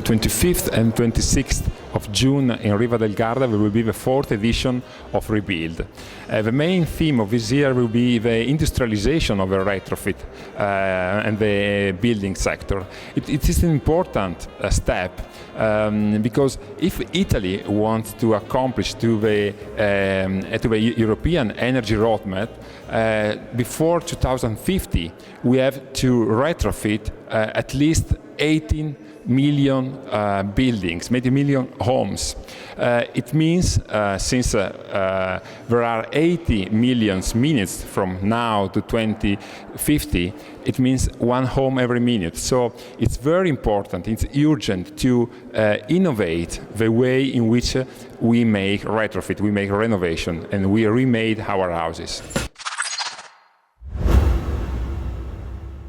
25th and 26th of June in Riva del Garda there will be the 4th edition of REbuild. The main theme of this year will be the industrialization of the retrofit and the building sector. It is an important step because if Italy wants to accomplish to the European energy roadmap, before 2050 we have to retrofit at least 18 million buildings, 80 million homes. It means since there are 80 million minutes from now to 2050, it means one home every minute. So it's very important, it's urgent to innovate the way in which we make retrofit, we make renovation, and we remade our houses.